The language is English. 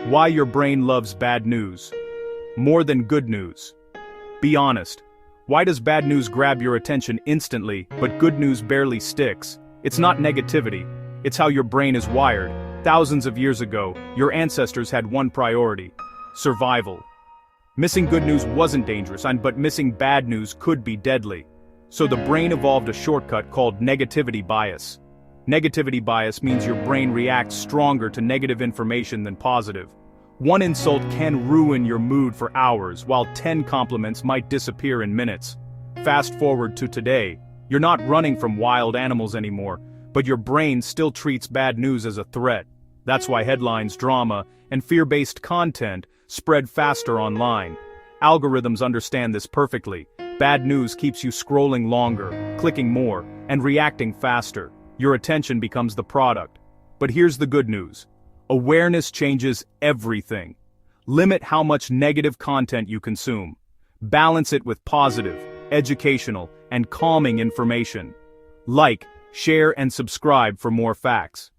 Why your brain loves bad news. More than good news. Be honest. Why does bad news grab your attention instantly, but good news barely sticks? It's not negativity. It's how your brain is wired. Thousands of years ago, your ancestors had one priority: survival. Missing good news wasn't dangerous, but missing bad news could be deadly. So the brain evolved a shortcut called negativity bias. Negativity bias means your brain reacts stronger to negative information than positive. One insult can ruin your mood for hours, while 10 compliments might disappear in minutes. Fast forward to today, you're not running from wild animals anymore, but your brain still treats bad news as a threat. That's why headlines, drama, and fear-based content spread faster online. Algorithms understand this perfectly. Bad news keeps you scrolling longer, clicking more, and reacting faster. Your attention becomes the product. But here's the good news. Awareness changes everything. Limit how much negative content you consume. Balance it with positive, educational, and calming information. Like, share, and subscribe for more facts.